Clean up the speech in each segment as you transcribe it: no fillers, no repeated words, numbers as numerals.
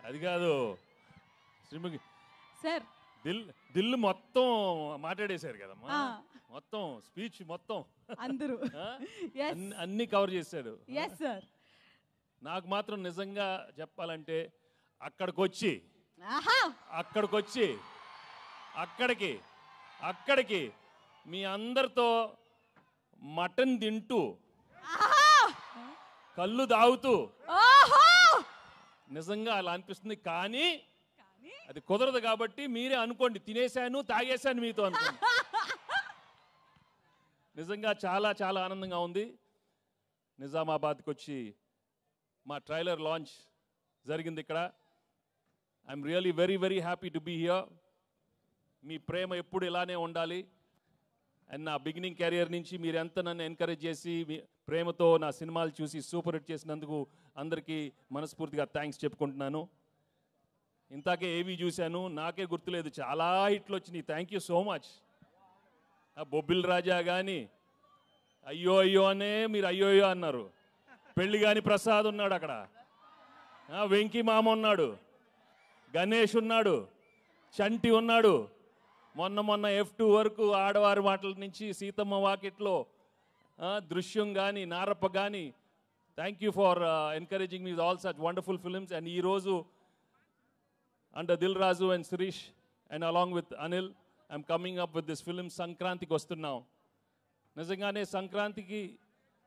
అది కాదు శ్రీముఖి సార్ దిల్ మొత్తం మాట్లాడేశారు కదమ్మా, మొత్తం స్పీచ్ మొత్తం అందరూ అన్ని కవర్ చేశాడు. Yes sir. నాకు మాత్రం నిజంగా చెప్పాలంటే అక్కడికి మీ అందరితో మటన్ తింటూ కళ్ళు తాగుతూ నిజంగా అలా అనిపిస్తుంది. కానీ అది కుదరదు కాబట్టి మీరే అనుకోండి, తినేశాను తాగేశాను మీతో అనుకోండి. నిజంగా చాలా చాలా ఆనందంగా ఉంది. నిజామాబాద్కి వచ్చి మా ట్రైలర్ లాంచ్ జరిగింది ఇక్కడ. I'm really very very happy to be here. మీ ప్రేమ ఎప్పుడు ఇలానే ఉండాలి. అండ్ నా బిగినింగ్ కెరియర్ నుంచి మీరు ఎంత నన్ను ఎంకరేజ్ చేసి మీ ప్రేమతో నా సినిమాలు చూసి సూపర్ హిట్ చేసినందుకు అందరికీ మనస్ఫూర్తిగా థ్యాంక్స్ చెప్పుకుంటున్నాను. ఇంతాకే ఏవి చూశాను, నాకే గుర్తులేదు, చాలా హిట్లు వచ్చినాయి. Thank you so much. Bobbili Raja కానీ అయ్యో అయ్యో అనే మీరు అయ్యో అయ్యో అన్నారు. పెళ్లి కాని ప్రసాద్ ఉన్నాడు అక్కడ, వెంకీ మామ ఉన్నాడు, గణేష్ ఉన్నాడు, చంటి ఉన్నాడు. మొన్న F2 వరకు ఆడవారి మాటల నుంచి సీతమ్మ వాకిట్లో దృశ్యం కానీ నారప్ప కానీ. Thank you for encouraging me all such wonderful films. And ఈరోజు under Dil Raju and Shirish and along with Anil I'm coming up with this film. సంక్రాంతికి వస్తున్నాం. నిజంగానే సంక్రాంతికి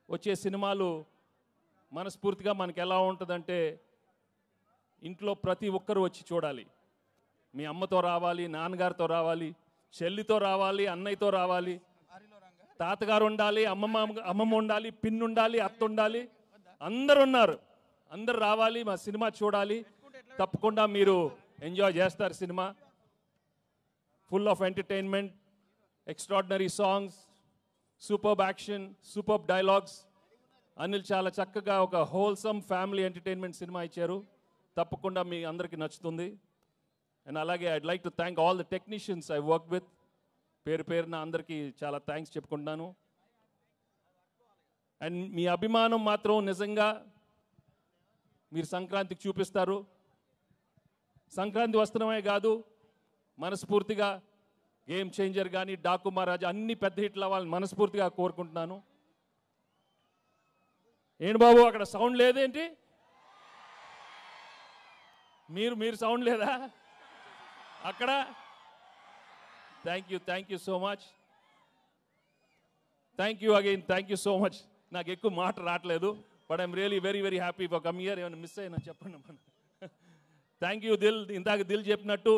వచ్చే సినిమాలు మనస్ఫూర్తిగా మనకి ఎలా ఉంటుందంటే ఇంట్లో ప్రతి ఒక్కరూ వచ్చి చూడాలి. మీ అమ్మతో రావాలి, నాన్నగారితో రావాలి, చెల్లితో రావాలి, అన్నయ్యతో రావాలి, తాతగారు ఉండాలి, అమ్మమ్మ ఉండాలి, పిన్ ఉండాలి, అత్త ఉండాలి, అందరు ఉన్నారు. అందరు రావాలి, మా సినిమా చూడాలి. తప్పకుండా మీరు ఎంజాయ్ చేస్తారు. Cinema full of entertainment, extraordinary songs, superb action, superb dialogues. Anil చాలా చక్కగా ఒక హోల్సమ్ ఫ్యామిలీ ఎంటర్టైన్మెంట్ సినిమా ఇచ్చారు. తప్పకుండా మీ అందరికీ నచ్చుతుంది. అండ్ అలాగే I'd like to thank all the technicians I work with. పేరున అందరికీ చాలా థ్యాంక్స్ చెప్పుకుంటున్నాను. అండ్ మీ అభిమానం మాత్రం నిజంగా మీరు సంక్రాంతికి చూపిస్తారు. సంక్రాంతి వస్తున్నామే కాదు, మనస్ఫూర్తిగా గేమ్ చేంజర్ కానీ డాకు మహారాజ్ అన్ని పెద్ద హిట్లు అవ్వాలని మనస్ఫూర్తిగా కోరుకుంటున్నాను. ఏంటి బాబు అక్కడ సౌండ్ లేదేంటి? మీరు సౌండ్ లేదా అక్కడ? Thank you so much. Thank you again, thank you so much. నాకు ఎక్కువ మాట రావట్లేదు, but I'm really very very happy for come here. ఏమైనా మిస్ అయినా చెప్పండి. Thank you Dil. ఇందాక దిల్ చెప్పినట్టు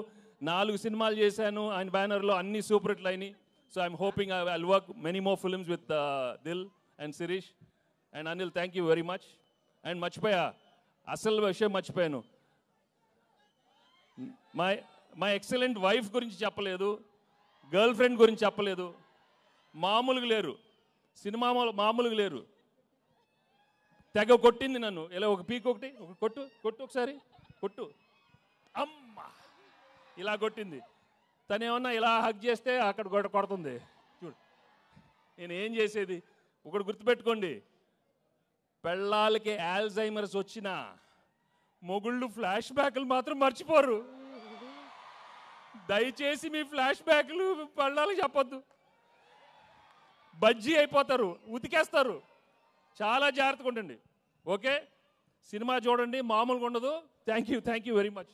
4 సినిమాలు చేశాను ఆయన బ్యానర్లో, అన్ని సూపర్ హిట్లు అయినాయి. So I'm hoping I will work many more films with Dil and Shirish and Anil. Thank you very much. And మర్చిపోయా, అసలు విషయం మర్చిపోయాను. మా ఎక్సలెంట్ వైఫ్ గురించి చెప్పలేదు, గర్ల్ ఫ్రెండ్ గురించి చెప్పలేదు. మామూలుగా లేరు, సినిమా మామూలుగా లేరు. తెగ కొట్టింది నన్ను. ఇలా ఒక పీక్ ఒకటి కొట్టు ఒకసారి కొట్టు, అమ్మ ఇలా కొట్టింది. తను ఏమన్నా ఇలా హగ్ చేస్తే అక్కడ కొడుతుంది. చూడు నేను ఏం చేసేది. ఒకటి గుర్తుపెట్టుకోండి, పెళ్ళాలకి ఆల్జైమర్స్ వచ్చినా మొగుళ్ళు ఫ్లాష్ బ్యాక్లు మాత్రం మర్చిపోరు. దయచేసి మీ ఫ్లాష్ బ్యాక్లు పెళ్ళాలకు చెప్పొద్దు, బజ్జీ అయిపోతారు, ఉతికేస్తారు. చాలా జాగ్రత్తగా ఉండండి. ఓకే, సినిమా చూడండి, మామూలుగా ఉండదు. Thank you very much.